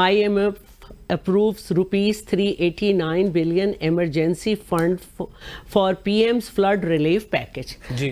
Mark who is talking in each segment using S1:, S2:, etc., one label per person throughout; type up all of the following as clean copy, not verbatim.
S1: IMF approves ₹389 billion emergency fund for PM's flood relief package।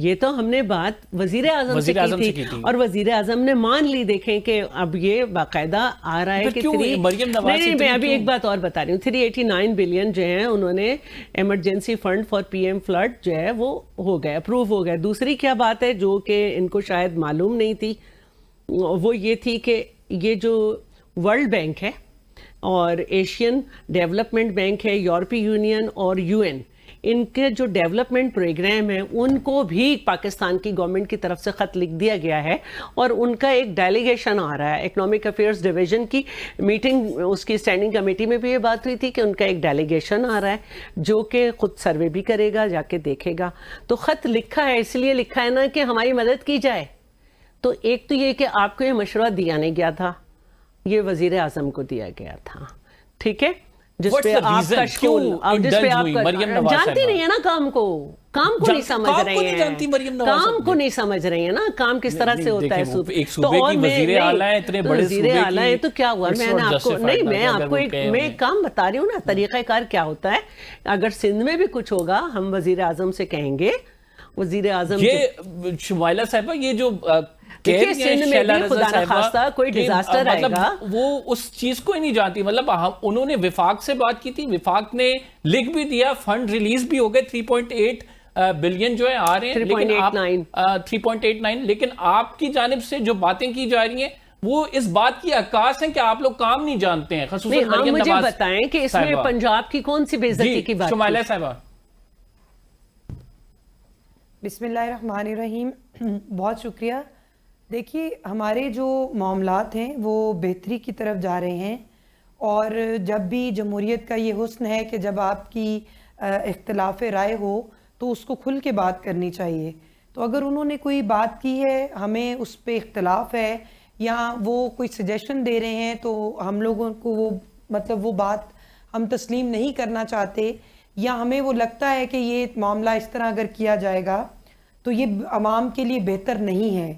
S1: یہ تو ہم نے بات وزیر اعظم سے کی تھی اور وزیر اعظم نے مان لی. دیکھیں کہ اب یہ باقاعدہ آ رہا ہے کہ میں ابھی ایک بات اور بتا رہی ہوں, 389 بلین جو ہیں انہوں نے emergency fund for P M flood جو ہے وہ ہو گئے, اپروو ہو گئے. دوسری کیا بات ہے جو کہ ان کو شاید معلوم نہیں تھی, وہ یہ تھی کہ یہ جو ورلڈ بینک ہے اور ایشین ڈیولپمنٹ بینک ہے, یورپی یونین اور یو این, ان کے جو ڈیولپمنٹ پروگرام ہیں ان کو بھی پاکستان کی گورنمنٹ کی طرف سے خط لکھ دیا گیا ہے اور ان کا ایک ڈیلیگیشن آ رہا ہے. اکنامک افیئرز ڈویژن کی میٹنگ, اس کی اسٹینڈنگ کمیٹی میں بھی یہ بات ہوئی تھی کہ ان کا ایک ڈیلیگیشن آ رہا ہے جو کہ خود سروے بھی کرے گا, جا کے دیکھے گا. تو خط لکھا ہے, اس لیے لکھا ہے نا کہ ہماری مدد کی جائے. تو ایک تو یہ کہ آپ کو یہ مشورہ دیا نہیں گیا تھا, یہ وزیر اعظم کو دیا گیا تھا, ٹھیک ہے, جس پہ آپ کا شکول, جس پہ آپ جانتی نہیں ہے نا کام کو نہیں سمجھ رہے ہیں, کام کو نہیں سمجھ رہے ہیں نا, کام کس طرح سے ہوتا ہے. وزیر اعلیٰ ہے تو کیا ہوا, میں نے آپ کو نہیں, میں آپ کو میں ایک کام بتا رہی ہوں نا, طریقہ کار کیا ہوتا ہے. اگر سندھ میں بھی کچھ ہوگا ہم وزیر اعظم سے کہیں گے. وزیر اعظم
S2: یہ شمائلہ صاحبہ, یہ جو
S1: دیکھیے سندھ میں بھی خدا نخواستہ کوئی ڈیزاسٹر آئے گا,
S2: وہ اس چیز کو ہی نہیں جانتی. مطلب انہوں نے وفاق سے بات کی تھی, وفاق نے لکھ بھی دیا, فنڈ ریلیز بھی ہو گئے, 3.8 بلین جو ہے آ رہے ہیں, 3.89, لیکن آپ کی جانب سے جو باتیں کی جا رہی ہیں وہ اس بات کی عکاس ہیں کہ آپ لوگ کام نہیں جانتے ہیں.
S1: خصوصاً مجھے بتائیں کہ اس میں پنجاب کی کون سی بے عزتی کی بات.
S2: شمائلہ صاحبہ.
S3: بسم اللہ الرحمن الرحیم, بہت شکریہ. دیکھیے ہمارے جو معاملات ہیں وہ بہتری کی طرف جا رہے ہیں, اور جب بھی جمہوریت کا یہ حسن ہے کہ جب آپ کی اختلاف رائے ہو تو اس کو کھل کے بات کرنی چاہیے. تو اگر انہوں نے کوئی بات کی ہے, ہمیں اس پہ اختلاف ہے, یا وہ کوئی سجیشن دے رہے ہیں تو ہم لوگوں کو وہ مطلب وہ بات ہم تسلیم نہیں کرنا چاہتے, یا ہمیں وہ لگتا ہے کہ یہ معاملہ اس طرح اگر کیا جائے گا تو یہ عوام کے لیے بہتر نہیں ہے,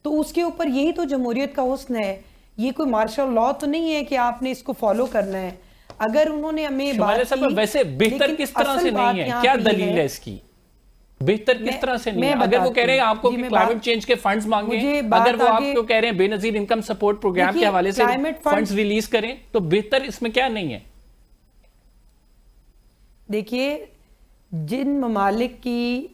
S3: تو اس کے اوپر یہی تو جمہوریت کا حسن ہے. یہ کوئی مارشل لاء تو نہیں ہے کہ آپ نے اس کو فالو کرنا ہے. اگر انہوں نے ہمیں بات کی,
S2: ویسے بہتر کس طرح سے نہیں ہے, کیا دلیل ہے اس کی, بہتر کس طرح سے نہیں ہے؟ اگر وہ کہہ رہے ہیں آپ کو کلائمیٹ چینج کے فنڈز مانگیں, اگر وہ آپ کو کہہ رہے ہیں بے نظیر انکم سپورٹ پروگرام کے حوالے سے فنڈز ریلیز کریں, تو بہتر اس میں کیا نہیں ہے؟
S3: دیکھیے جن ممالک کی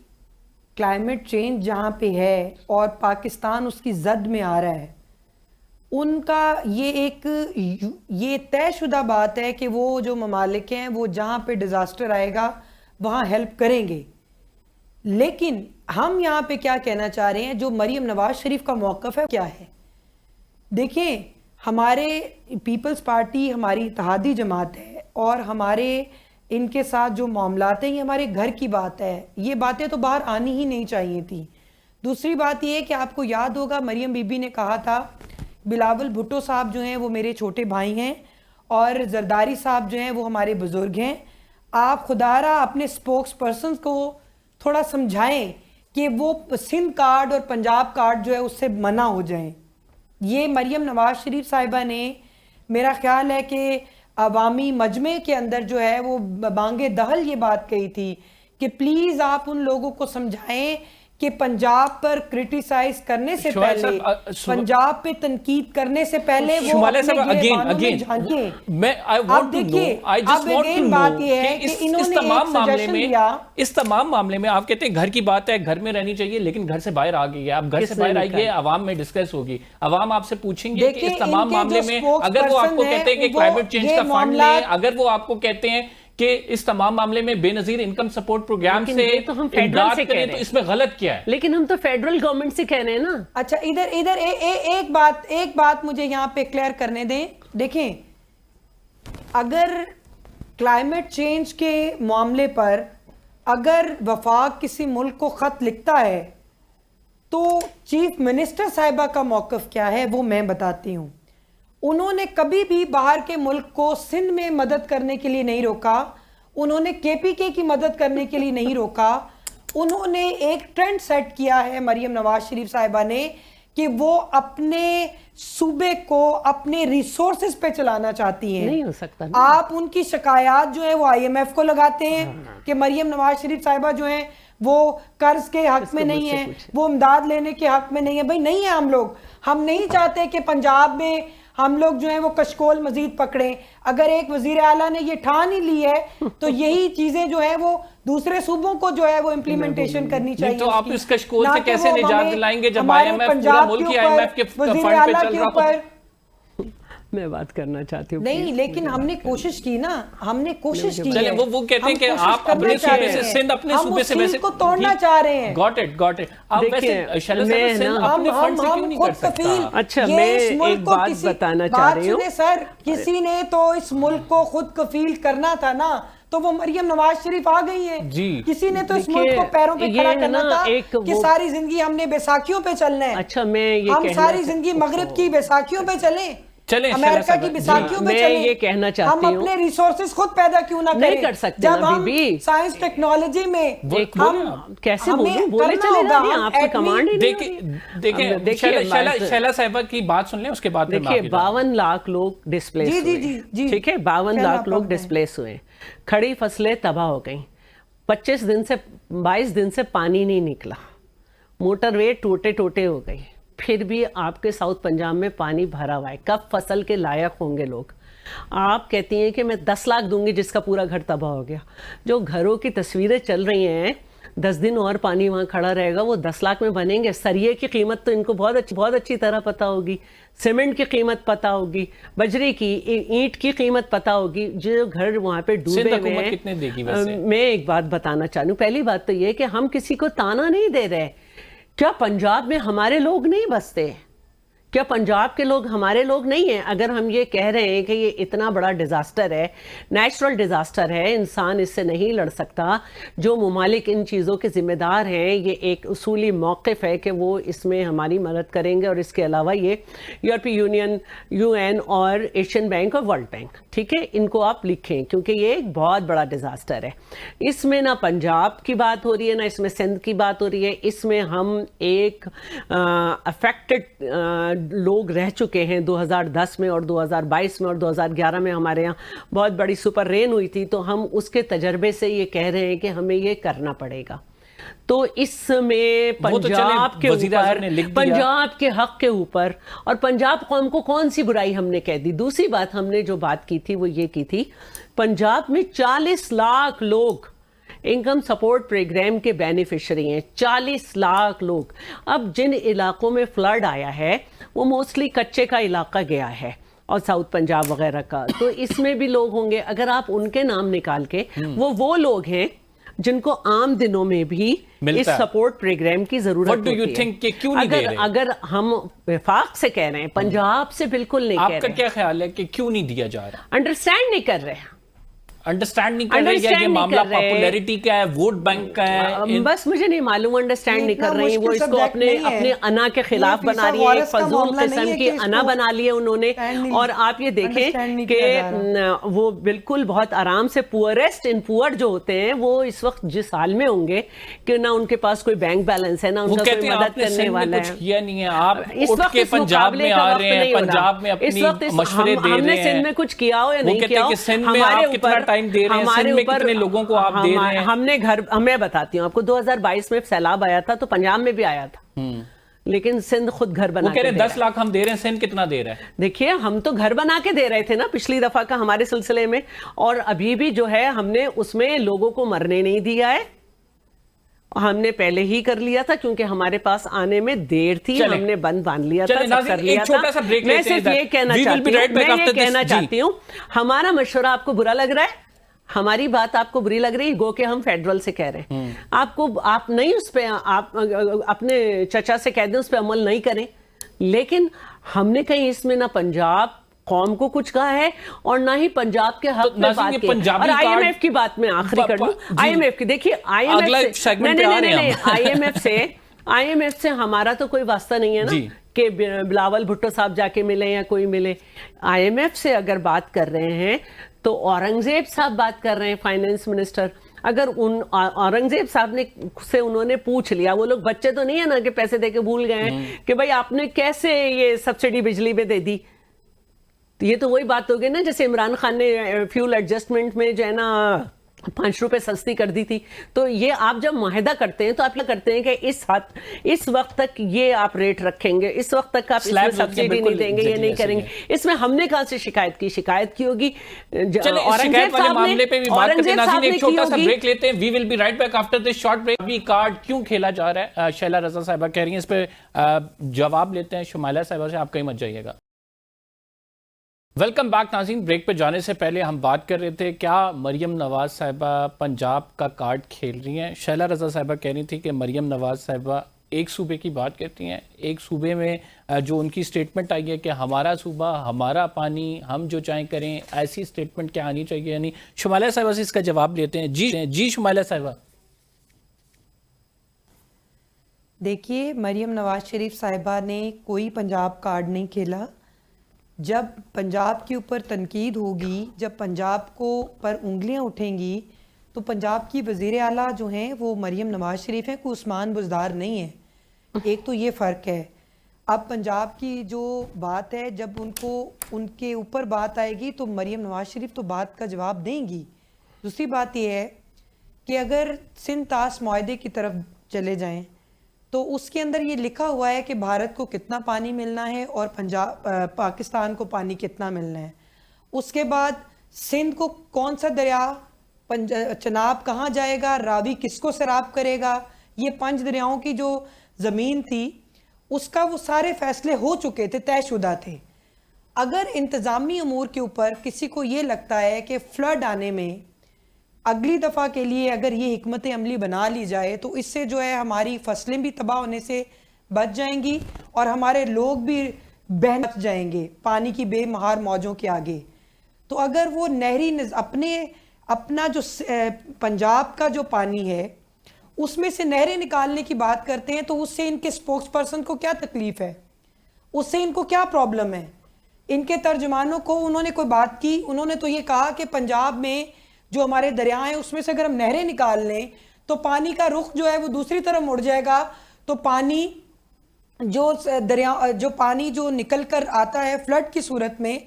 S3: کلائمیٹ چینج جہاں پہ ہے اور پاکستان اس کی زد میں آ رہا ہے, ان کا یہ طے شدہ بات ہے کہ وہ جو ممالک ہیں وہ جہاں پہ ڈیزاسٹر آئے گا وہاں ہیلپ کریں گے. لیکن ہم یہاں پہ کیا کہنا چاہ رہے ہیں, جو مریم نواز شریف کا موقف ہے کیا ہے. دیکھیں ہمارے پیپلز پارٹی ہماری اتحادی جماعت ہے, اور ہمارے ان کے ساتھ جو معاملات ہیں یہ ہمارے گھر کی بات ہے, یہ باتیں تو باہر آنی ہی نہیں چاہیے تھی. دوسری بات یہ ہے کہ آپ کو یاد ہوگا مریم بی بی نے کہا تھا بلاول بھٹو صاحب جو ہیں وہ میرے چھوٹے بھائی ہیں, اور زرداری صاحب جو ہیں وہ ہمارے بزرگ ہیں. آپ خدا را اپنے سپوکس پرسنز کو تھوڑا سمجھائیں کہ وہ سندھ کارڈ اور پنجاب کارڈ جو ہے اس سے منع ہو جائیں. یہ مریم نواز شریف صاحبہ نے میرا خیال ہے کہ عوامی مجمع کے اندر جو ہے وہ بانگے دہل یہ بات کہی تھی کہ پلیز آپ ان لوگوں کو سمجھائیں کہ پنجاب پر کریٹیسائز کرنے سے پہلے, پنجاب پہ تنقید کرنے سے پہلے وہ اپنے گریبانوں میں جھانکیں. اب دیکھیے اب اگین بات یہ ہے کہ انہوں نے ایک سجیشن دیا.
S2: اس تمام معاملے میں آپ کہتے ہیں گھر کی بات ہے, گھر میں رہنی چاہیے, لیکن گھر سے باہر آ گئی ہے. آپ گھر سے باہر آئیے, عوام میں ڈسکس ہوگی, عوام آپ سے پوچھیں گے کہ اس تمام معاملے میں اگر وہ آپ کو کہتے ہیں کہ کلائمیٹ چینج کا فنڈ لیں, اگر وہ آپ کو کہتے ہیں کہ اس تمام معاملے میں بے نظیر انکم سپورٹ پروگرام سے امداد کریں, تو اس میں غلط کیا ہے؟
S1: لیکن ہم تو فیڈرل گورنمنٹ سے کہہ رہے ہیں نا.
S3: اچھا ادھر ایک بات مجھے یہاں پہ کلیئر کرنے دیں. دیکھیں اگر کلائمیٹ چینج کے معاملے پر اگر وفاق کسی ملک کو خط لکھتا ہے تو چیف منسٹر صاحبہ کا موقف کیا ہے وہ میں بتاتی ہوں. انہوں نے کبھی بھی باہر کے ملک کو سندھ میں مدد کرنے کے لیے نہیں روکا, انہوں نے کے پی کے کی مدد کرنے کے لیے نہیں روکا. انہوں نے ایک ٹرینڈ سیٹ کیا ہے مریم نواز شریف صاحبہ نے کہ وہ اپنے صوبے کو اپنے ریسورسز پہ چلانا چاہتی ہیں.
S1: نہیں ہو سکتا.
S3: آپ ان کی شکایات جو ہیں وہ IMF کو لگاتے ہیں کہ مریم نواز شریف صاحبہ جو ہیں وہ قرض کے حق میں نہیں ہیں, وہ امداد لینے کے حق میں نہیں ہیں. بھائی نہیں ہیں ہم نہیں چاہتے کہ پنجاب میں ہم لوگ جو ہیں وہ کشکول مزید پکڑیں. اگر ایک وزیر اعلیٰ نے یہ ٹھان ہی لی ہے تو یہی چیزیں جو ہیں وہ دوسرے صوبوں کو جو ہے وہ امپلیمنٹیشن کرنی چاہیے.
S2: تو آپ اس کشکول سے کیسے نجات دلائیں گے جب IMF پورا ملک ہی IMF کے فنڈ پہ چل رہا ہو؟
S1: میں بات کرنا چاہتی ہوں
S3: نہیں, لیکن ہم نے کوشش کی نا, ہم نے کوشش کی
S2: چلیں وہ کہتے ہیں کہ آپ اپنے صوبے سے سندھ اپنے صوبے سے ویسے
S3: کو توڑنا چاہ رہے ہیں.
S2: گاٹ اٹ آپ ویسے شیلا صاحب سندھ اپنے فنڈ سے کیوں نہیں کر سکتا؟
S1: اچھا میں ایک بات بتانا چاہ رہی ہوں
S3: سر, کسی نے تو اس ملک کو خود کفیل کرنا تھا نا, تو وہ مریم نواز شریف آ گئی ہیں. کسی نے تو اس ملک کو پیروں پہ کھڑا کرنا تھا کہ ساری زندگی ہم نے بیساکھیوں پہ چلنا ہے.
S1: اچھا میں
S3: ہم ساری زندگی مغرب کی بیساکھیوں پہ چلیں, امریکہ کی بیساکھیوں پہ چلیں.
S1: میں یہ کہنا چاہتی ہوں
S3: ہم اپنے ریسورسز خود پیدا کیوں نہ کریں؟
S1: نہیں کر سکتے
S3: جب ہم سائنس ٹیکنالوجی میں
S1: ہم کیسے بولے چلے گا نہیں, آپ کو کمانڈ ہی نہیں.
S2: دیکھیں شیلا صاحبہ کی بات سن لیں, اس کے بعد
S1: دیکھیں 52 لاکھ لوگ ڈسپلیس ہوئے, ٹھیک ہے 52 لاکھ لوگ ڈسپلیس ہوئے, کھڑی فصلیں تباہ ہو گئیں, 22 دن سے پانی نہیں نکلا, موٹر وے ٹوٹے ہو گئی, پھر بھی آپ کے ساؤتھ پنجاب میں پانی بھرا ہوا ہے. کب فصل کے لائق ہوں گے لوگ؟ آپ کہتی ہیں کہ میں 10 لاکھ دوں گی جس کا پورا گھر تباہ ہو گیا. جو گھروں کی تصویریں چل رہی ہیں 10 دن اور پانی وہاں کھڑا رہے گا, وہ 10 لاکھ میں بنیں گے. سریے کی قیمت تو ان کو بہت اچھی طرح پتہ ہوگی, سیمنٹ کی قیمت پتہ ہوگی, بجری کی, اینٹ کی قیمت پتہ ہوگی. جو گھر وہاں پہ ڈوبے ہوئے ہیں, میں ایک بات بتانا چاہوں ہوں. پہلی بات تو یہ کہ ہم کسی کو تانا نہیں دے رہے. کیا پنجاب میں ہمارے لوگ نہیں بستے؟ کیا پنجاب کے لوگ ہمارے لوگ نہیں ہیں؟ اگر ہم یہ کہہ رہے ہیں کہ یہ اتنا بڑا ڈیزاسٹر ہے, نیچرل ڈیزاسٹر ہے, انسان اس سے نہیں لڑ سکتا, جو ممالک ان چیزوں کے ذمہ دار ہیں یہ ایک اصولی موقف ہے کہ وہ اس میں ہماری مدد کریں گے. اور اس کے علاوہ یہ یورپی یونین, UN اور ایشین بینک اور ورلڈ بینک, ٹھیک ہے, ان کو آپ لکھیں کیونکہ یہ ایک بہت بڑا ڈیزاسٹر ہے. اس میں نہ پنجاب کی بات ہو رہی ہے, نہ اس میں سندھ کی بات ہو رہی ہے. اس میں ہم ایک افیکٹڈ لوگ رہ چکے ہیں 2010 میں اور 2022 میں اور 2011 میں ہمارے یہاں بہت بڑی سپر رین ہوئی تھی, تو ہم اس کے تجربے سے یہ کہہ رہے ہیں کہ ہمیں یہ کرنا پڑے گا. تو اس میں پنجاب کے اوپر, پنجاب کے حق کے اوپر, اور پنجاب قوم کو کون سی برائی ہم نے کہہ دی. دوسری بات ہم نے جو بات کی تھی وہ یہ کی تھی, پنجاب میں 40 لاکھ لوگ انکم سپورٹ پروگرام کے بینیفیشری ہیں, 40 لاکھ لوگ. اب جن علاقوں میں فلڈ آیا ہے وہ موسٹلی کچے کا علاقہ گیا ہے اور ساؤتھ پنجاب وغیرہ کا, تو اس میں بھی لوگ ہوں گے. اگر آپ ان کے نام نکال کے, وہ لوگ ہیں جن کو عام دنوں میں بھی اس سپورٹ پروگرام کی ضرورت ہوتی ہے. اگر ہم وفاق سے کہہ رہے ہیں, پنجاب سے بالکل نہیں کہہ رہے.
S2: آپ کا کیا خیال ہے کہ کیوں نہیں دیا جا رہا؟
S1: انڈرسٹینڈ نہیں کر رہے,
S2: انڈرسٹینڈ نہیں کر رہے, یا یہ معاملہ پاپولیرٹی کا ہے, ووٹ بینک کا ہے؟
S1: بس مجھے نہیں معلوم, انڈرسٹینڈ نہیں کر رہی. وہ اس کو اپنے انا کے خلاف بنا رہی ہے, فضول قسم کی انا بنا لی ہے انہوں نے. اور آپ یہ دیکھیں کہ وہ بالکل بہت آرام سے پورسٹ ان پور جو ہوتے ہیں وہ اس وقت جس حال میں ہوں گے کہ نہ ان کے پاس کوئی بینک بیلنس ہے, نہ ان کا کوئی مدد کرنے والا ہے.
S2: کچھ کیا نہیں ہے, آپ اٹھ کے پنجاب میں آ رہے ہیں, پنجاب میں اپنی مشورے دے رہے ہیں.
S1: ہم نے سندھ میں کچھ کیا ہو یا نہیں کیا ہو,
S2: ہمارے اوپر ہمارے اوپر کتنے لوگوں کو آپ دے رہے ہیں.
S1: ہم نے میں بتاتی ہوں آپ کو, 2022 میں سیلاب آیا تھا تو پنجاب میں بھی آیا تھا, لیکن سندھ خود گھر بنا کے
S2: 10 لاکھ ہم دے رہے ہیں, سندھ کتنا دے رہا ہے؟
S1: دیکھیے ہم تو گھر بنا کے دے رہے تھے نا پچھلی دفعہ کا ہمارے سلسلے میں, اور ابھی بھی جو ہے ہم نے اس میں لوگوں کو مرنے نہیں دیا ہے. ہم نے پہلے ہی کر لیا تھا کیونکہ ہمارے پاس آنے میں دیر تھی, ہم نے بند باندھ لیا تھا, سب کر لیا تھا. میں صرف یہ کہنا چاہتی ہوں, ہمارا مشورہ آپ کو برا لگ رہا ہے, ہماری بات آپ کو بری لگ رہی ہے, گو کہ ہم فیڈرل سے کہہ رہے ہیں. آپ نہیں اس پہ, آپ اپنے چچا سے کہہ دیں اس پہ عمل نہیں کریں, لیکن ہم نے کہیں اس میں نہ پنجاب قوم کو کچھ کہا ہے اور نہ ہی پنجاب کے حق میں بات کی. اور IMF کی بات میں آخری کر دوں, IMF کی دیکھیے, IMF سے ہمارا تو کوئی واسطہ نہیں ہے نا کہ بلاول بھٹو صاحب جا کے ملے یا کوئی ملے. IMF سے اگر بات کر رہے ہیں تو اورنگزیب صاحب بات کر رہے ہیں, فائنانس منسٹر. اگر اورنگزیب صاحب نے سے انہوں نے پوچھ لیا, وہ لوگ بچے تو نہیں ہے نا کہ پیسے دے کے بھول گئے ہیں کہ بھائی آپ نے کیسے یہ سبسڈی بجلی پہ دے دی. یہ تو وہی بات ہو گئی نا جیسے عمران خان نے فیول ایڈجسٹمنٹ میں جو ہے نا 5 روپے سستی کر دی تھی. تو یہ آپ جب معاہدہ کرتے ہیں تو آپ کیا کرتے ہیں کہ اس وقت تک یہ آپ ریٹ رکھیں گے, اس وقت تک آپ اس میں سبسڈی نہیں دیں گے, یہ نہیں کریں گے. اس میں ہم نے کہاں سے شکایت کی ہوگی.
S2: شکایت والے معاملے پہ بھی بات کرتے ہیں. ناظرین ایک چھوٹا سا بریک لیتے ہیں. We will be right back after this short break. ابھی کارڈ کیوں کھیلا جا رہا ہے شیلا رضا صاحبہ کہہ رہی ہیں, اس پہ جواب لیتے ہیں شمائلہ صاحبہ سے. آپ کہیں مت جائیے گا. ویلکم بیک ناظرین. بریک پہ جانے سے پہلے ہم بات کر رہے تھے کیا مریم نواز صاحبہ پنجاب کا کارڈ کھیل رہی ہیں. شیلا رضا صاحبہ کہہ رہی تھی کہ مریم نواز صاحبہ ایک صوبے کی بات کرتی ہیں, ایک صوبے میں جو ان کی سٹیٹمنٹ آئی ہے کہ ہمارا صوبہ, ہمارا پانی, ہم جو چاہیں کریں, ایسی سٹیٹمنٹ کیا آنی چاہیے. یعنی شمائلہ صاحبہ سے اس کا جواب لیتے ہیں. جی شمائلہ صاحبہ.
S3: دیکھیے, مریم نواز شریف صاحبہ نے کوئی پنجاب کارڈ نہیں کھیلا. جب پنجاب کے اوپر تنقید ہوگی, جب پنجاب کو پر انگلیاں اٹھیں گی, تو پنجاب کی وزیر اعلیٰ جو ہیں وہ مریم نواز شریف ہیں, کوئی عثمان بزدار نہیں ہے. ایک تو یہ فرق ہے. اب پنجاب کی جو بات ہے, جب ان کے اوپر بات آئے گی تو مریم نواز شریف تو بات کا جواب دیں گی. دوسری بات یہ ہے کہ اگر سندھ طاس معاہدے کی طرف چلے جائیں تو اس کے اندر یہ لکھا ہوا ہے کہ بھارت کو کتنا پانی ملنا ہے اور پاکستان کو پانی کتنا ملنا ہے. اس کے بعد سندھ کو کون سا دریا, چناب کہاں جائے گا, راوی کس کو سیراب کرے گا, یہ 5 دریاؤں کی جو زمین تھی اس کا وہ سارے فیصلے ہو چکے تھے, طے شدہ تھے. اگر انتظامی امور کے اوپر کسی کو یہ لگتا ہے کہ فلڈ آنے میں اگلی دفعہ کے لیے اگر یہ حکمت عملی بنا لی جائے تو اس سے جو ہے ہماری فصلیں بھی تباہ ہونے سے بچ جائیں گی اور ہمارے لوگ بھی بہن جائیں گے پانی کی بے مہار موجوں کے آگے. تو اگر وہ نہری اپنا جو پنجاب کا جو پانی ہے اس میں سے نہریں نکالنے کی بات کرتے ہیں, تو اس سے ان کے سپوکس پرسن کو کیا تکلیف ہے, اس سے ان کو کیا پرابلم ہے. ان کے ترجمانوں کو انہوں نے کوئی بات کی, انہوں نے تو یہ کہا کہ پنجاب میں جو ہمارے دریا ہیں اس میں سے اگر ہم نہریں نکال لیں تو پانی کا رخ جو ہے وہ دوسری طرف مڑ جائے گا. تو پانی جو پانی جو نکل کر آتا ہے فلڈ کی صورت میں,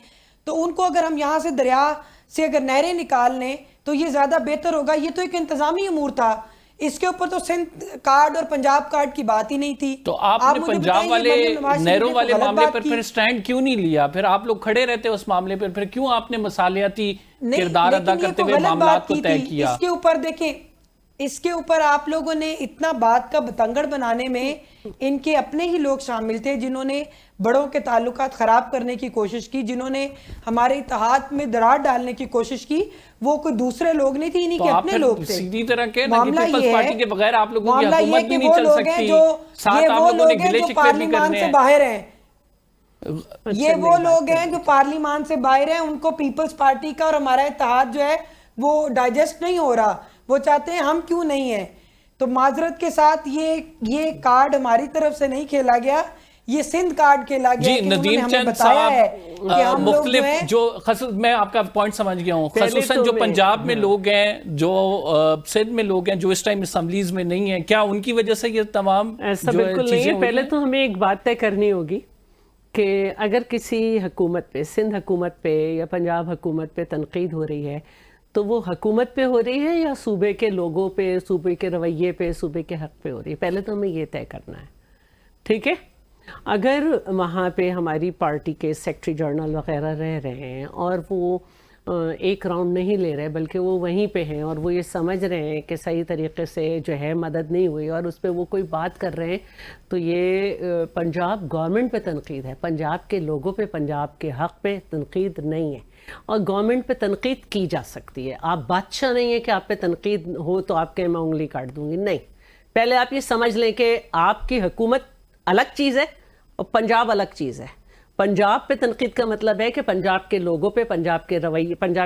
S3: تو ان کو اگر ہم یہاں سے دریا سے اگر نہریں نکال لیں تو یہ زیادہ بہتر ہوگا. یہ تو ایک انتظامی امور تھا, اس کے اوپر تو سندھ کارڈ اور پنجاب کارڈ کی بات ہی نہیں تھی.
S2: تو آپ نے پنجاب والے نہروں والے معاملے پر پھر سٹینڈ کیوں نہیں لیا؟ پھر آپ لوگ کھڑے رہتے اس معاملے پر, پھر کیوں آپ نے مصالحتی کردار ادا کرتے ہوئے معاملات کو طے کیا؟
S3: اس کے اوپر دیکھیں, اس کے اوپر آپ لوگوں نے اتنا بات کا بتنگڑ بنانے میں ان کے اپنے ہی لوگ شامل تھے جنہوں نے بڑوں کے تعلقات خراب کرنے کی کوشش کی, جنہوں نے ہمارے اتحاد میں دراڑ ڈالنے کی کوشش کی. وہ کوئی دوسرے لوگ نہیں تھے, انہی کے اپنے لوگ تھے.
S2: سیدھی طرح کہ پیپلز پارٹی کے بغیر آپ لوگوں کی حکومت بھی نہیں چل سکتی. ساتھ آپ لوگوں نے گلے شکوے بھی کرنے ہیں.
S3: یہ وہ لوگ ہیں جو پارلیمان سے باہر ہیں, ان کو پیپلز پارٹی کا اور ہمارا اتحاد جو ہے وہ ڈائجسٹ نہیں ہو رہا. وہ چاہتے ہیں ہم کیوں نہیں ہیں. تو معذرت کے ساتھ یہ کارڈ ہماری طرف سے نہیں کھیلا گیا, یہ سندھ کارڈ کھیلا گیا.
S2: جی ندیم چند صاحب, مختلف جو میں آپ کا پوائنٹ سمجھ گیا ہوں, خصوصاً جو پنجاب میں لوگ ہیں, جو سندھ میں لوگ ہیں, جو اس ٹائم اسمبلیز میں نہیں ہیں, کیا ان کی وجہ سے یہ تمام
S1: ایسا بالکل نہیں ہے. پہلے تو ہمیں ایک بات طے کرنی ہوگی کہ اگر کسی حکومت پہ, سندھ حکومت پہ یا پنجاب حکومت پہ تنقید ہو رہی ہے تو وہ حکومت پہ ہو رہی ہے یا صوبے کے لوگوں پہ, صوبے کے رویے پہ, صوبے کے حق پہ ہو رہی ہے. پہلے تو ہمیں یہ طے کرنا ہے, ٹھیک ہے. اگر وہاں پہ ہماری پارٹی کے سیکٹری جنرل وغیرہ رہ رہے ہیں اور وہ ایک راؤنڈ نہیں لے رہے بلکہ وہ وہیں پہ ہیں اور وہ یہ سمجھ رہے ہیں کہ صحیح طریقے سے جو ہے مدد نہیں ہوئی اور اس پہ وہ کوئی بات کر رہے ہیں, تو یہ پنجاب گورنمنٹ پہ تنقید ہے, پنجاب کے لوگوں پہ, پنجاب کے حق پہ تنقید نہیں ہے. اور گورنمنٹ پہ تنقید کی جا سکتی ہے. آپ بادشاہ نہیں ہے کہ آپ پہ تنقید ہو تو آپ کے میں انگلی کاٹ دوں گی, نہیں. پہلے آپ یہ سمجھ لیں کہ آپ کی حکومت الگ چیز ہے اور پنجاب الگ چیز ہے. پنجاب پہ تنقید کا مطلب ہے کہ پنجاب کے لوگوں پہ, پنجاب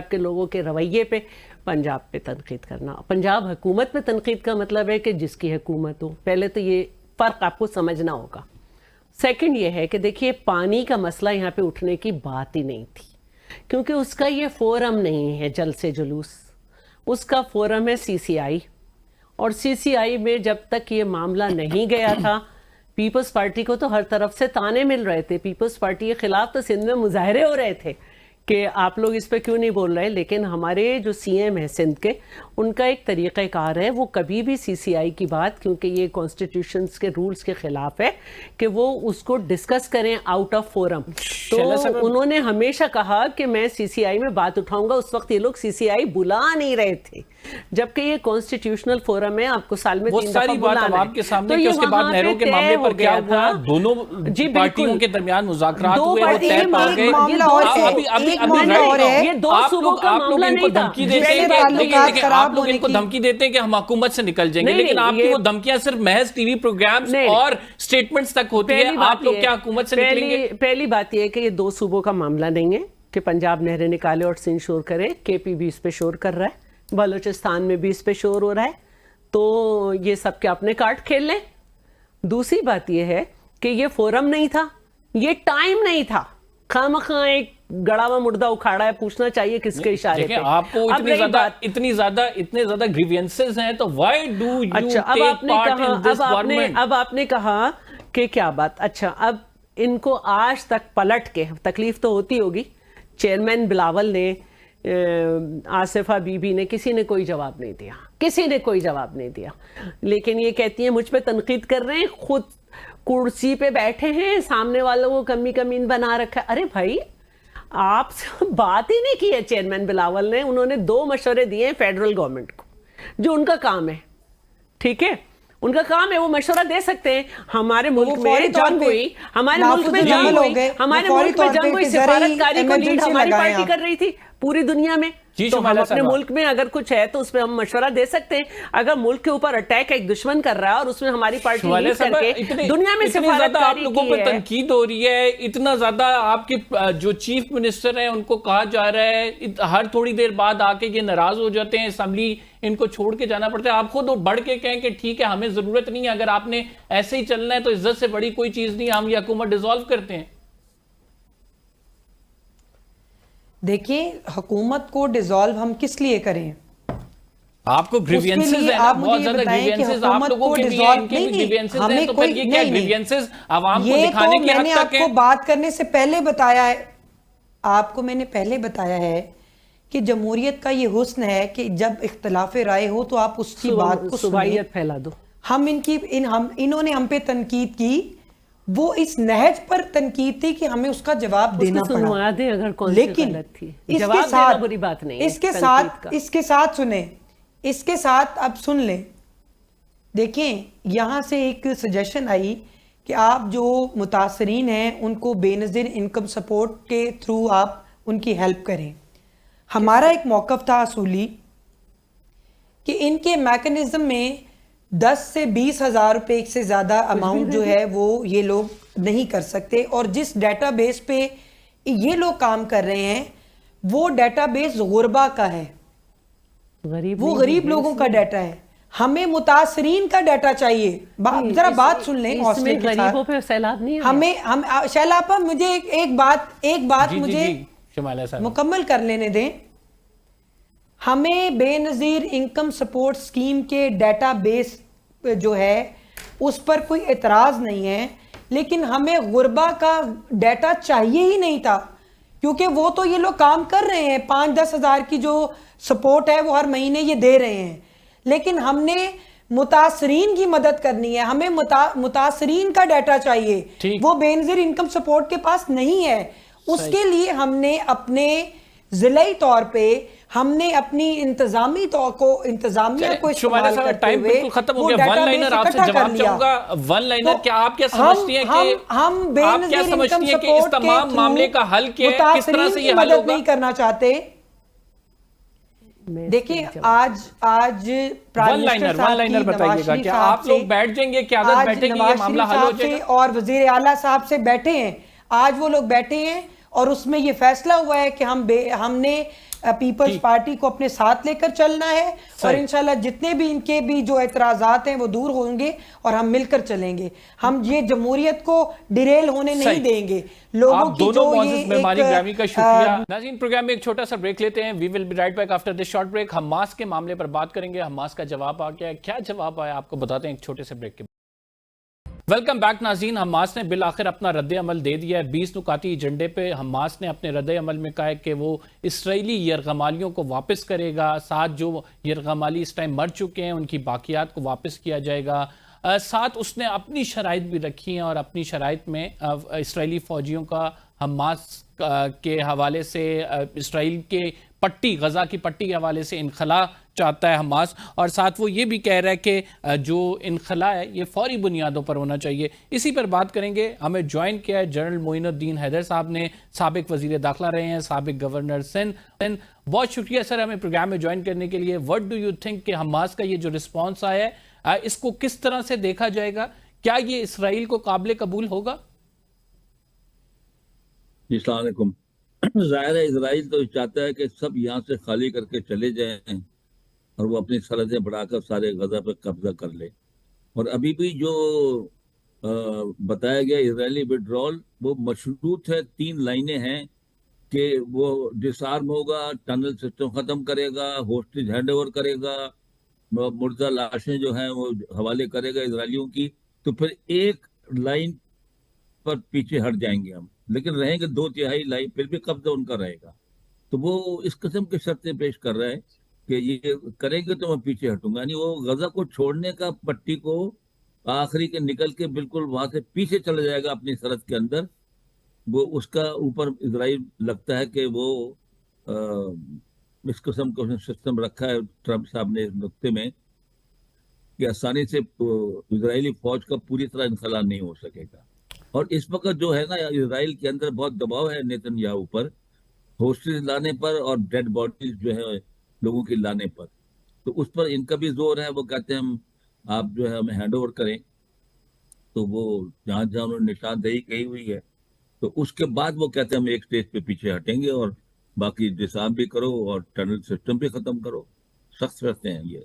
S1: کے لوگوں کے رویے پہ پنجاب پہ تنقید کرنا. پنجاب حکومت پہ تنقید کا مطلب ہے کہ جس کی حکومت ہو. پہلے تو یہ فرق آپ کو سمجھنا ہوگا. سیکنڈ یہ ہے کہ دیکھیے پانی کا مسئلہ یہاں پہ اٹھنے کی بات ہی نہیں تھی کیونکہ اس کا یہ فورم نہیں ہے جلسے جلوس. اس کا فورم ہے CCI, اور CCI میں جب تک یہ معاملہ نہیں گیا تھا پیپلز پارٹی کو تو ہر طرف سے تانے مل رہے تھے, پیپلز پارٹی کے خلاف تو سندھ میں مظاہرے ہو رہے تھے کہ آپ لوگ اس پہ کیوں نہیں بول رہے, لیکن ہمارے جو CM ہیں سندھ کے, ان کا ایک طریقہ کار ہے, وہ کبھی بھی CCI کی بات, کیونکہ یہ کانسٹیٹیوشنز کے رولز کے خلاف ہے, کہ وہ اس کو ڈسکس کریں آؤٹ آف فورم. تو انہوں نے ہمیشہ کہا کہ میں CCI میں بات اٹھاؤں گا. اس وقت یہ لوگ CCI بلا نہیں رہے تھے, جبکہ یہ کانسٹیٹیوشنل فورم ہے, آپ کو سال میں 3 دفعہ بلانا ہے.
S2: تو یہ اس کے بعد نہروں کے معاملے پر کیا ہوا, دونوں پارٹیوں کے درمیان مذاکرات ہوئے, وہ طے پا گئے.
S1: یہ دو صوبوں کا معاملہ نہیں تھا.
S2: آپ لوگ ان کو دھمکی دیتے ہیں کہ ہم حکومت سے نکل جائیں گے, لیکن آپ کی وہ دھمکیاں صرف محض ٹی وی پروگرامز اور سٹیٹمنٹس تک ہوتی ہیں. آپ لوگ کیا حکومت سے نکلیں گے؟
S1: پہلی بات یہ ہے کہ یہ 2 صوبوں کا معاملہ نہیں ہے کہ پنجاب نہریں نکالے اور سندھ شور کرے. KP بھی اس پہ شور کر رہا ہے, بلوچستان میں بھی اس پہ شور ہو رہا ہے, تو یہ سب کے اپنے کارڈ کھیل لیں. دوسری بات یہ ہے کہ یہ فورم نہیں تھا, یہ ٹائم نہیں تھا. خواہ ایک گڑا ہوا مردہ اکھاڑا ہے, پوچھنا چاہیے کس کے اشارے پہ.
S2: آپ کو اتنے زیادہ گریوینسز ہیں, تو why do you take part in this government?
S1: اب آپ نے کہا کہ کیا بات, اچھا اب ان کو آج تک پلٹ کے, تکلیف تو ہوتی ہوگی, چیئرمین بلاول نے, آصفہ بی بی نے, کسی نے کوئی جواب نہیں دیا, کسی نے کوئی جواب نہیں دیا. لیکن یہ کہتی ہیں مجھ پہ تنقید کر رہے ہیں, خود کرسی پہ بیٹھے ہیں, سامنے والوں کو کمین بنا رکھا ہے. ارے بھائی آپ سے بات ہی نہیں کی ہے چیئرمین بلاول نے. انہوں نے 2 مشورے دیے ہیں فیڈرل گورنمنٹ کو, جو ان کا کام ہے, جب ان کا کام ہے وہ مشورہ دے سکتے ہیں. ہمارے ملک میں جنگ ہوئی, ہمارے ملک میں جنگ ہوئی, سفارتکاری کو لیڈ ہماری پارٹی کر رہی تھی پوری دنیا میں. تو ہم اپنے ملک میں اگر کچھ ہے تو اس پہ ہم مشورہ دے سکتے ہیں. اگر ملک کے اوپر اٹیک ایک دشمن کر رہا ہے اور اس میں ہماری پارٹی لیڈ کر کے دنیا میں سفارتکاری
S2: آپ لوگوں پہ تنقید ہو رہی ہے, اتنا زیادہ آپ کے جو چیف منسٹر ہیں ان کو کہا جا رہا ہے, ہر تھوڑی دیر بعد آ کے یہ ناراض ہو جاتے ہیں, اسمبلی ان کو چھوڑ کے جانا پڑتا ہے. آپ خود بڑھ کے کہیں کہ ٹھیک ہے ہمیں ضرورت نہیں ہے, اگر آپ نے ایسے ہی چلنا ہے تو عزت سے بڑی کوئی چیز نہیں, ہم یہ حکومت ڈیزالو کرتے ہیں.
S3: دیکھیں حکومت کو ڈیزالو ہم کس لیے کریں؟
S2: آپ کو گریوینسز ہیں, بہت زیادہ گریوینسز آپ لوگوں کے بھی ہیں, ان کے بھی گریوینسز ہیں, تو پھر یہ کیا گریوینسز عوام کو دکھانے کی حد تک ہے؟
S3: میں نے آپ کو بات کرنے سے پہلے بتایا ہے, آپ کو میں نے پہلے بتایا ہے کہ جمہوریت کا یہ حسن ہے کہ جب اختلاف رائے ہو تو آپ اس کی بات کو
S1: صبائیت پھیلا دو.
S3: انہوں نے ہم پہ تنقید کی, وہ اس نہج پر تنقید تھی کہ ہمیں اس کا جواب دینا پڑا, لیکن اس کے ساتھ اب سن لیں. دیکھیں یہاں سے ایک سجیشن آئی کہ آپ جو متاثرین ہیں ان کو بے نظیر انکم سپورٹ کے تھرو آپ ان کی ہیلپ کریں. ہمارا ایک موقف تھا اصولی کہ ان کے میکنزم میں 10 سے 20 ہزار روپے سے زیادہ اماؤنٹ جو ہے وہ یہ لوگ نہیں کر سکتے, اور جس ڈیٹا بیس پہ یہ لوگ کام کر رہے ہیں وہ ڈیٹا بیس غربا کا ہے, وہ غریب لوگوں کا ڈیٹا ہے. ہمیں متاثرین کا ڈیٹا چاہیے. ذرا بات سن لیں حوصلے کے ساتھ.
S1: غریبوں پہ سیلاب نہیں ہے.
S3: ہم شیلاپا مجھے ایک بات مجھے مکمل کر لینے دیں. ہمیں بے نظیر انکم سپورٹ سکیم کے ڈیٹا بیس جو ہے اس پر کوئی اعتراض نہیں ہے, لیکن ہمیں غربا کا ڈیٹا چاہیے ہی نہیں تھا, کیونکہ وہ تو یہ لوگ کام کر رہے ہیں, 5-10 ہزار کی جو سپورٹ ہے وہ ہر مہینے یہ دے رہے ہیں, لیکن ہم نے متاثرین کی مدد کرنی ہے, ہمیں متاثرین کا ڈیٹا چاہیے. وہ بے نظیر انکم سپورٹ کے پاس نہیں ہے. اس کے لیے ہم نے اپنے ضلعی طور پہ ہم نے اپنی انتظامیہ کو استعمال کرتے ہوئے وہ ڈیٹا بیس اکٹھا کر لیا.
S2: ون لائنر کیا آپ کیا سمجھتی ہیں کہ
S3: ہم بے نظیر انکم سپورٹ کے
S2: معاملے کا حل کیا ہے, کس طرح سے یہ حل
S3: مدد نہیں کرنا چاہتے. دیکھیں آج
S2: ون لائنر بتائیے گا, کیا آپ لوگ بیٹھ جائیں گے, قیادت بیٹھے گی, یہ معاملہ حل ہو جائے گا؟
S3: اور وزیر اعلیٰ صاحب سے بیٹھے ہیں, آج وہ لوگ بیٹھے ہیں اور اس میں یہ فیصلہ ہوا ہے کہ ہم نے پیپلز پارٹی کو اپنے ساتھ لے کر چلنا ہے اور انشاءاللہ جتنے بھی ان کے بھی جو اعتراضات ہیں وہ دور ہوں گے اور ہم مل کر چلیں گے. ہم یہ جمہوریت کو ڈیریل ہونے نہیں دیں گے. لوگوں کی جو یہ
S2: مہمانی کا شکریہ. ناظرین پروگرام میں ایک چھوٹا سا بریک لیتے ہیں. We will be right back after this short break. Hamas کے معاملے پر بات کریں گے. حماس کا جواب آ گیا. کیا جواب آیا آپ کو بتاتے ہیں ایک چھوٹے سے بریک کے. ویلکم بیک ناظرین. حماس نے بالآخر اپنا رد عمل دے دیا ہے. 20 نکاتی ایجنڈے پہ حماس نے اپنے رد عمل میں کہا ہے کہ وہ اسرائیلی یرغمالیوں کو واپس کرے گا. 7 جو یرغمالی اس ٹائم مر چکے ہیں ان کی باقیات کو واپس کیا جائے گا. ساتھ اس نے اپنی شرائط بھی رکھی ہیں اور اپنی شرائط میں اسرائیلی فوجیوں کا حماس کے حوالے سے اسرائیل کے پٹی غزہ کی پٹی کے حوالے سے انخلا چاہتا ہے حماس. اور ساتھ وہ یہ بھی کہہ رہا ہے کہ جو انخلا ہے یہ فوری بنیادوں پر ہونا چاہیے. اسی پر بات کریں گے. ہمیں جوائن کیا ہے جنرل معین الدین حیدر صاحب نے. سابق وزیر داخلہ رہے ہیں, سابق گورنر سندھ. بہت شکریہ سر ہمیں پروگرام میں جوائن کرنے کے لیے. وٹ ڈو یو تھنک کہ حماس کا یہ جو رسپانس آیا ہے اس کو کس طرح سے دیکھا جائے گا؟ کیا یہ اسرائیل کو قابل قبول ہوگا؟
S4: السلام علیکم. ظاہر ہے اسرائیل تو چاہتا ہے کہ سب یہاں سے خالی کر کے چلے جائیں اور وہ اپنی سرحدیں بڑھا کر سارے غزہ پہ قبضہ کر لے. اور ابھی بھی جو بتایا گیا اسرائیلی وڈرول وہ مشروط ہے. 3 لائنیں ہیں کہ وہ ڈس آرم ہوگا, ٹنل سسٹم ختم کرے گا, ہوسٹیج ہینڈ اوور کرے گا, مردہ لاشیں جو ہیں وہ حوالے کرے گا اسرائیلیوں کی. تو پھر ایک لائن پر پیچھے ہٹ جائیں گے ہم, لیکن رہیں گے 2/3 لائن, پھر بھی قبضہ ان کا رہے گا. تو وہ اس قسم کی شرطیں پیش کر رہا ہے کہ یہ کریں گے تو میں پیچھے ہٹوں گا. یعنی وہ غزہ کو چھوڑنے کا پٹی کو آخری کے نکل کے بالکل وہاں سے پیچھے چلا جائے گا اپنی سرحد کے اندر. وہ اس کا اوپر اسرائیل لگتا ہے کہ وہ اس قسم کا سسٹم رکھا ہے ٹرمپ صاحب نے اس نقطے میں کہ آسانی سے اسرائیلی فوج کا پوری طرح انخلا نہیں ہو سکے گا. اور اس وقت جو ہے نا اسرائیل کے اندر بہت دباؤ ہے نیتن یاہو پر, ہوسٹیج لانے پر اور ڈیڈ باڈیز جو ہے لوگوں کی لانے پر. تو اس پر ان کا بھی زور ہے. وہ کہتے ہیں ہم آپ جو ہے ہمیں ہینڈ اوور کریں. تو وہ جہاں جہاں انہوں نے نشاندہی کہی ہوئی ہے تو اس کے بعد وہ کہتے ہیں ہم ایک سٹیج پہ پیچھے ہٹیں گے اور باقی ڈسارم بھی کرو اور ٹنل سسٹم بھی ختم کرو. سخت رہتے ہیں یہ.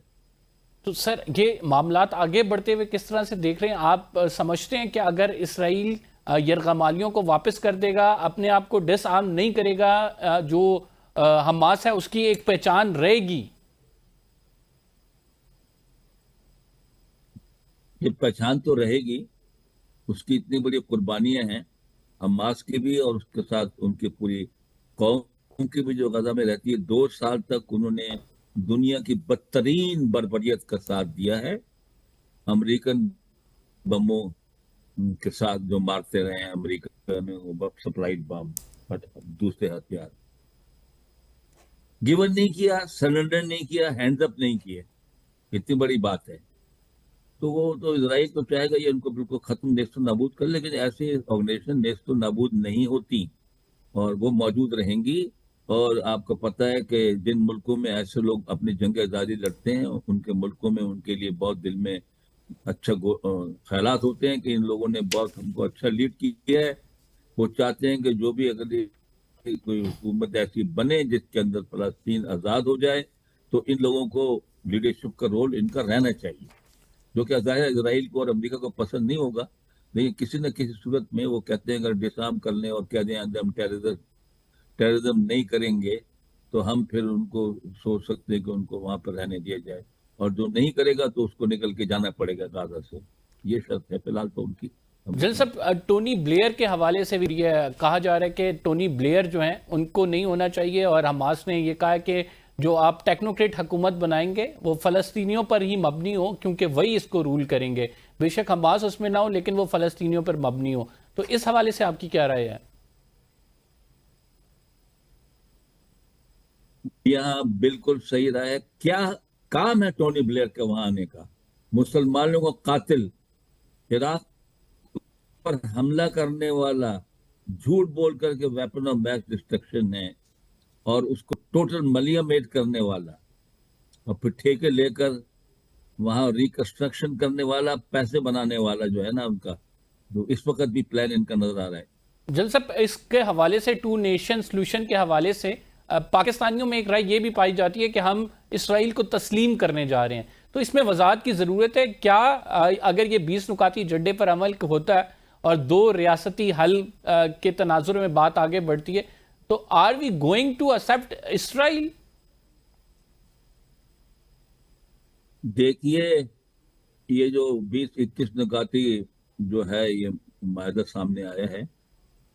S2: تو سر یہ معاملات آگے بڑھتے ہوئے کس طرح سے دیکھ رہے ہیں آپ؟ سمجھتے ہیں کہ اگر اسرائیل یرغمالیوں کو واپس کر دے گا, اپنے آپ کو ڈس آرم نہیں کرے گا, جو حماس ہے اس کی ایک پہچان رہے گی؟
S4: یہ پہچان تو رہے گی. اس کی اتنی بڑی قربانیاں ہیں حماس کی بھی اور اس کے ساتھ ان کی پوری قوم کی بھی جو غزہ میں رہتی ہے. 2 سال تک انہوں نے دنیا کی بدترین بربریت کا ساتھ دیا ہے. امریکن بموں کے ساتھ جو مارتے رہے ہیں امریکہ میں, وہ سپلائیڈ بم, دوسرے ہتھیار گیون نہیں کیا, سرنڈر نہیں کیا, ہینڈز اپ نہیں کیے. اتنی بڑی بات ہے. تو وہ تو اسرائیل تو چاہے گا یہ ان کو بالکل ختم نیست و نابود کر, لیکن ایسی آرگنیزیشن نیست و نابود نہیں ہوتی اور وہ موجود رہیں گی. اور آپ کو پتہ ہے کہ جن ملکوں میں ایسے لوگ اپنی جنگ آزادی لڑتے ہیں ان کے ملکوں میں ان کے لیے بہت دل میں اچھا خیالات ہوتے ہیں کہ ان لوگوں نے بہت ہم کو اچھا لیڈ کیا ہے. وہ چاہتے ہیں کہ جو بھی اگر کوئی حکومت ایسی بنے جس کے اندر فلسطین آزاد ہو جائے تو ان لوگوں کو لیڈرشپ کا رول ان کا رہنا چاہیے, جو کہ ظاہر اسرائیل کو اور امریکہ کو پسند نہیں ہوگا. لیکن کسی نہ کسی صورت میں وہ کہتے ہیں اگر ڈسارم کر لیں اور کہہ دیں ہم ٹیررزم نہیں کریں گے تو ہم پھر ان کو سوچ سکتے ہیں کہ ان کو وہاں پر رہنے دیا جائے, اور جو نہیں کرے گا تو اس کو نکل کے جانا پڑے گا غزہ سے. یہ شرط ہے فی الحال تو ان کی.
S2: جنرل صاحب, ٹونی بلیئر کے حوالے سے بھی یہ کہا جا رہا ہے کہ ٹونی بلیئر جو ہیں ان کو نہیں ہونا چاہیے, اور حماس نے یہ کہا ہے کہ جو آپ ٹیکنوکریٹ حکومت بنائیں گے وہ فلسطینیوں پر ہی مبنی ہو, کیونکہ وہی اس کو رول کریں گے. بے شک حماس اس میں نہ ہو لیکن وہ فلسطینیوں پر مبنی ہو. تو اس حوالے سے آپ کی کیا رائے ہے؟
S4: یہاں بالکل صحیح رہا ہے. کیا کام ہے ٹونی بلیئر کے وہاں آنے کا؟ مسلمانوں کو قاتل, عراق پر حملہ کرنے والا, جھوٹ بول کر کے ویپن آف میس ڈسٹرکشن ہے, اور اس کو ٹوٹل ملیا میٹ کرنے والا, اور پھر ٹھیکے لے کر وہاں ریکنسٹرکشن کرنے والا, پیسے بنانے والا جو ہے نا ان کا, جو اس وقت بھی پلان ان کا نظر آ رہا ہے.
S2: جل صاحب اس کے حوالے سے ٹو نیشن سلوشن کے حوالے سے پاکستانیوں میں ایک رائے یہ بھی پائی جاتی ہے کہ ہم اسرائیل کو تسلیم کرنے جا رہے ہیں، تو اس میں وضاحت کی ضرورت ہے کیا؟ اگر یہ 20 نکاتی ایجنڈے پر عمل ہوتا ہے اور 2 ریاستی حل کے تناظر میں بات آگے بڑھتی ہے تو are we going to accept Israel?
S4: دیکھیے یہ جو 20-21 نکاتی جو ہے یہ معاہدہ سامنے آیا ہے،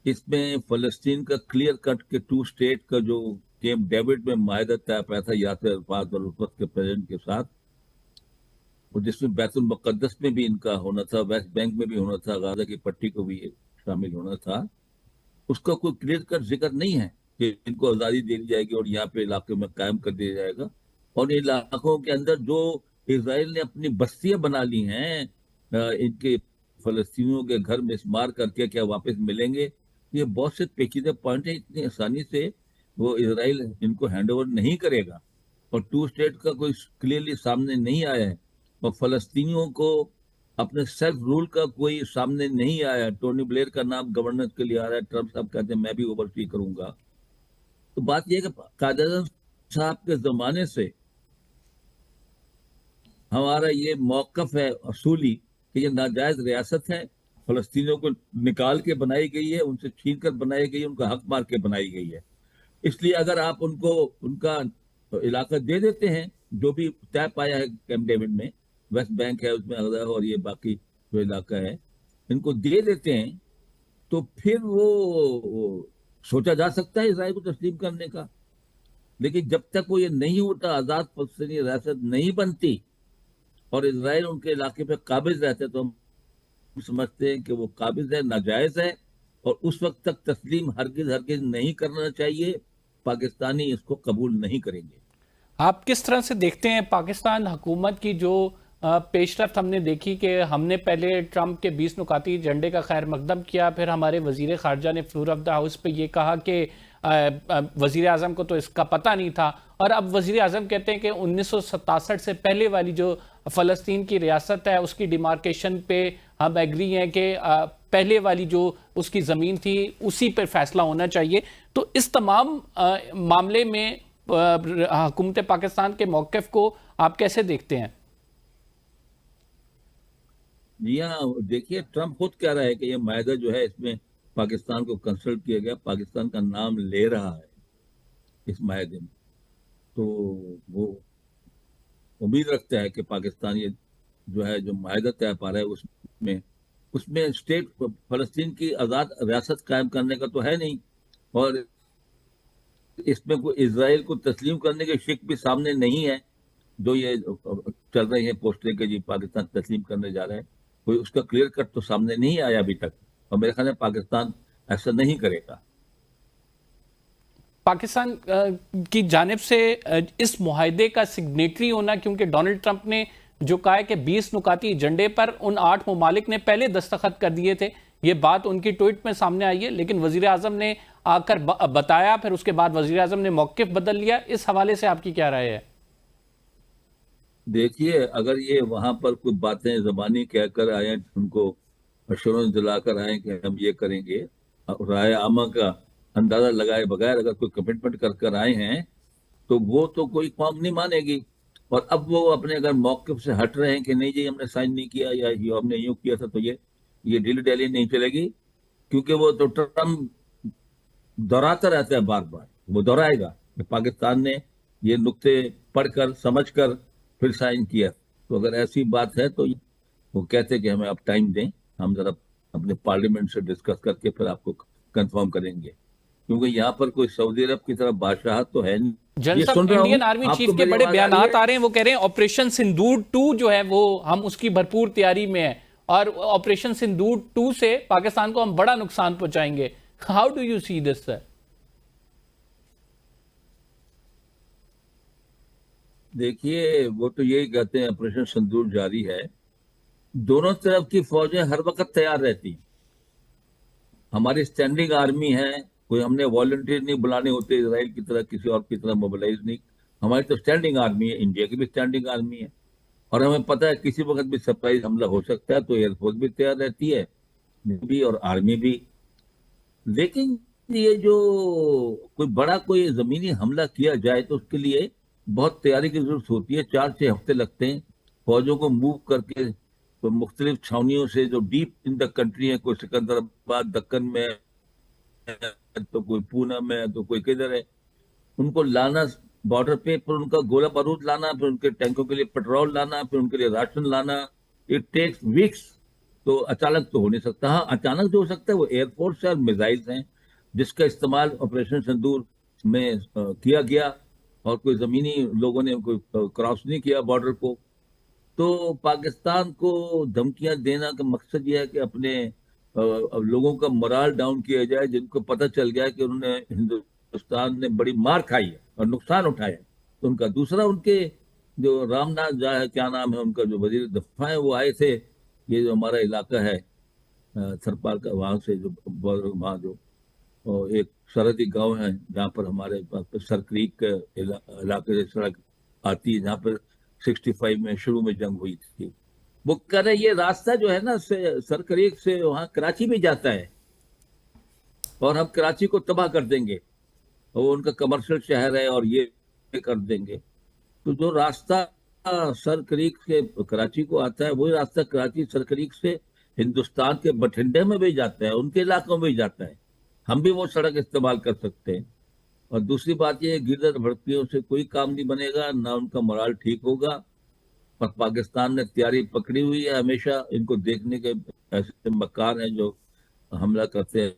S4: اس میں فلسطین کا کلیئر کٹ کے 2 اسٹیٹ کا جو کیمپ ڈیوڈ میں معاہدہ طے پایا تھا یاسر عرفات اور اس وقت کے پریزیڈنٹ کے ساتھ، اور جس میں بیت المقدس میں بھی ان کا ہونا تھا، ویسٹ بینک میں بھی ہونا تھا، غزہ کی پٹی کو بھی شامل ہونا تھا، اس کا کوئی کلیئر کٹ ذکر نہیں ہے کہ ان کو آزادی دے دی جائے گی اور یہاں پہ علاقے میں قائم کر دیا جائے گا، اور ان علاقوں کے اندر جو اسرائیل نے اپنی بستیاں بنا لی ہیں ان کے فلسطینیوں کے گھر مسمار کر کے کیا واپس ملیں گے؟ یہ بہت سے پیچیدہ پوائنٹ ہیں، اتنی آسانی سے وہ اسرائیل ان کو ہینڈ اوور نہیں کرے گا، اور 2 اسٹیٹ کا کوئی کلیئرلی سامنے نہیں آیا ہے، اور فلسطینیوں کو اپنے سیلف رول کا کوئی سامنے نہیں آیا۔ ٹونی بلیئر کا نام گورنر کے لیے آ رہا ہے، ٹرمپ صاحب کہتے ہیں میں بھی اوورسی کروں گا۔ تو بات یہ ہے کہ قائد اعظم صاحب کے زمانے سے ہمارا یہ موقف ہے اصولی کہ یہ ناجائز ریاست ہے، فلسطینیوں کو نکال کے بنائی گئی ہے، ان سے چھین کر بنائی گئی ہے، ان کا حق مار کے بنائی گئی ہے۔ اس لیے اگر آپ ان کو ان کا علاقہ دے دیتے ہیں جو بھی طے پایا ہے کیمپ ڈیوڈ میں، ویسٹ بینک ہے اس میں غزہ اور یہ باقی جو علاقہ ہے، ان کو دے دیتے ہیں تو پھر وہ سوچا جا سکتا ہے اسرائیل کو تسلیم کرنے کا، لیکن جب تک وہ یہ نہیں ہوتا، آزاد فلسطینی ریاست نہیں بنتی اور اسرائیل ان کے علاقے پہ قابض رہتے تو ہم سمجھتے ہیں کہ وہ قابض ہے، ناجائز ہے، اور اس وقت تک تسلیم ہرگز نہیں کرنا چاہیے۔ پاکستانی اس کو قبول نہیں کریں گے۔
S2: آپ کس طرح سے دیکھتے ہیں پاکستان حکومت کی جو پیش رفت ہم نے دیکھی کہ ہم نے پہلے ٹرمپ کے 20 نکاتی ایجنڈے کا خیر مقدم کیا، پھر ہمارے وزیر خارجہ نے فلور آف دا ہاؤس پہ یہ کہا کہ وزیر اعظم کو تو اس کا پتہ نہیں تھا، اور اب وزیر اعظم کہتے ہیں کہ 1967 سے پہلے والی جو فلسطین کی ریاست ہے اس کی ڈیمارکیشن پہ ہم ایگری ہیں کہ پہلے والی جو اس کی زمین تھی اسی پر فیصلہ ہونا چاہیے۔ تو اس تمام معاملے میں حکومت پاکستان کے موقف کو آپ کیسے دیکھتے ہیں؟
S4: جی ہاں، دیکھیے ٹرمپ خود کہہ رہا ہے کہ یہ معاہدہ جو ہے اس میں پاکستان کو کنسلٹ کیا گیا، پاکستان کا نام لے رہا ہے اس معاہدے میں، تو وہ امید رکھتا ہے کہ پاکستان یہ جو ہے جو معاہدہ طے پا رہا ہے اس میں اسٹیٹ فلسطین کی آزاد ریاست قائم کرنے کا تو ہے نہیں، اور اس میں کوئی اسرائیل کو تسلیم کرنے کے شک بھی سامنے نہیں ہے، جو یہ چل رہی ہیں پوسٹیں کہ جی پاکستان تسلیم کرنے جا رہے ہیں، کوئی اس کا کلیئر کٹ تو سامنے نہیں آیا ابھی تک، اور میرے خیال میں پاکستان ایسا نہیں کرے گا۔
S2: پاکستان کی جانب سے اس معاہدے کا سگنیٹری ہونا، کیونکہ ڈونلڈ ٹرمپ نے جو کہا ہے کہ 20 نکاتی ایجنڈے پر ان 8 ممالک نے پہلے دستخط کر دیے تھے، یہ بات ان کی ٹویٹ میں سامنے آئی ہے، لیکن وزیر اعظم نے آ کر بتایا، پھر اس کے بعد وزیر اعظم نے موقف بدل لیا۔ اس حوالے سے آپ کی کیا رائے ہے؟
S4: دیکھیے اگر یہ وہاں پر کوئی باتیں زبانی کہہ کر آئے، ان کو اشورنس دلا کر آئے کہ ہم یہ کریں گے، رائے عامہ کا اندازہ لگائے بغیر اگر کوئی کمٹمنٹ کر آئے ہیں تو وہ تو کوئی قوم نہیں مانے گی، اور اب وہ اپنے اگر موقف سے ہٹ رہے ہیں کہ نہیں جی ہم نے سائن نہیں کیا یا ہم نے یوں کیا تھا، تو یہ ڈیلی ڈیلی نہیں چلے گی، کیونکہ وہ تو ٹرمپ دہراتا رہتا ہے، بار بار وہ دہرائے گا کہ پاکستان نے یہ نقطے پڑھ کر سمجھ کر پھر سائن کیا۔ تو اگر ایسی بات ہے تو وہ کہتے کہ ہمیں آپ ٹائم دیں، ہم ذرا اپنے پارلیمنٹ سے ڈسکس کر کے پھر آپ کو کنفرم کریں گے، کیونکہ یہاں پر کوئی سعودی عرب کی طرح بادشاہت تو ہے نہیں۔
S2: جنرل صاحب، انڈین آرمی چیف کے بڑے بیانات آ رہے ہیں، وہ کہہ رہے ہیں آپریشن سندور 2 جو ہے وہ ہم اس کی بھرپور تیاری میں ہیں، اور آپریشن سندور 2 سے پاکستان کو ہم بڑا نقصان پہنچائیں گے۔ ہاؤ ڈو یو سی دس سر؟
S4: دیکھیے وہ تو یہی کہتے ہیں آپریشن سندور جاری ہے، دونوں طرف کی فوجیں ہر وقت تیار رہتی ہیں، ہماری اسٹینڈنگ آرمی ہے، کوئی ہم نے والنٹیئر نہیں بلانے ہوتے اسرائیل کی طرح، کسی اور کی طرح موبلائز نہیں، ہماری تو اسٹینڈنگ آرمی ہے، انڈیا کی بھی اسٹینڈنگ آرمی ہے، اور ہمیں پتہ ہے کسی وقت بھی سرپرائز حملہ ہو سکتا ہے، تو ایئر فورس بھی تیار رہتی ہے، نیوی اور آرمی بھی۔ لیکن یہ جو کوئی بڑا کوئی زمینی حملہ کیا جائے تو اس کے لیے بہت تیاری کی ضرورت ہوتی ہے. 4-6 ہفتے لگتے ہیں فوجوں کو موو کر کے مختلف چھاونیوں سے جو ڈیپ ان دا کنٹری ہے, کوئی سکندرآباد دکن میں تو کوئی پونا میں تو کوئی کدھر ہے, ان کو لانا بارڈر پہ, پھر ان کا گولہ بارود لانا, پھر ان کے ٹینکوں کے لیے پیٹرول لانا, پھر ان کے لیے راشن لانا. اٹ ٹیکس ویکس. تو اچانک تو ہو نہیں سکتا. ہاں اچانک جو ہو سکتا ہے وہ ایئر فورس اور میزائلز ہیں جس کا استعمال آپریشن سندور میں کیا گیا, اور کوئی زمینی لوگوں نے کوئی کراس نہیں کیا بارڈر کو. تو پاکستان کو دھمکیاں دینا کا مقصد یہ ہے کہ اپنے لوگوں کا morale ڈاؤن کیا جائے, جن کو پتہ چل گیا کہ انہوں نے ہندوستان نے بڑی مار کھائی ہے اور نقصان اٹھایا. تو ان کا دوسرا, ان کے جو رام ناتھ جا ہے, کیا نام ہے ان کا, جو وزیر دفاع ہے, وہ آئے تھے. یہ جو ہمارا علاقہ ہے تھرپال کا, وہاں سے جو وہاں جو ایک سرحدی گاؤں ہے جہاں پر ہمارے سر کریک کے علاقے سے سڑک آتی ہے, جہاں پر 65 میں شروع میں جنگ ہوئی تھی. وہ کہہ رہے یہ راستہ جو ہے نا سر کریک سے وہاں کراچی بھی جاتا ہے, اور ہم کراچی کو تباہ کر دیں گے, اور وہ ان کا کمرشل شہر ہے اور یہ کر دیں گے. تو جو راستہ سر کریک سے کراچی کو آتا ہے, وہی راستہ کراچی سر کریک سے ہندوستان کے بٹھنڈے میں بھی جاتا ہے, ان کے علاقوں میں بھی جاتا ہے. ہم بھی وہ سڑک استعمال کر سکتے ہیں. اور دوسری بات یہ, گردر بھڑکیوں سے کوئی کام نہیں بنے گا, نہ ان کا morale ٹھیک ہوگا. اور پاکستان نے تیاری پکڑی ہوئی ہے ہمیشہ ان کو دیکھنے کے. ایسے مکار ہیں جو حملہ کرتے ہیں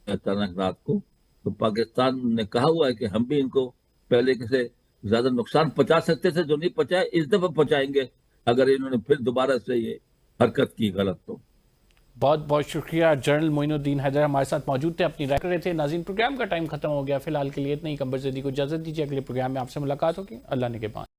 S4: اچانک رات کو. تو پاکستان نے کہا ہوا ہے کہ ہم بھی ان کو پہلے سے زیادہ نقصان پہنچا سکتے تھے, جو نہیں پہنچائے اس دفعہ پہنچائیں گے اگر انہوں نے پھر دوبارہ سے یہ حرکت کی غلط. تو
S2: بہت بہت شکریہ. جنرل معین الدین حیدر ہمارے ساتھ موجود تھے, اپنی رائے کر رہے تھے. ناظرین, پروگرام کا ٹائم ختم ہو گیا. فی الحال کے لیے اتنا ہی. قمر زیدی کو اجازت دیجیے, اگلے پروگرام میں آپ سے ملاقات ہوگی. اللہ نگہبان.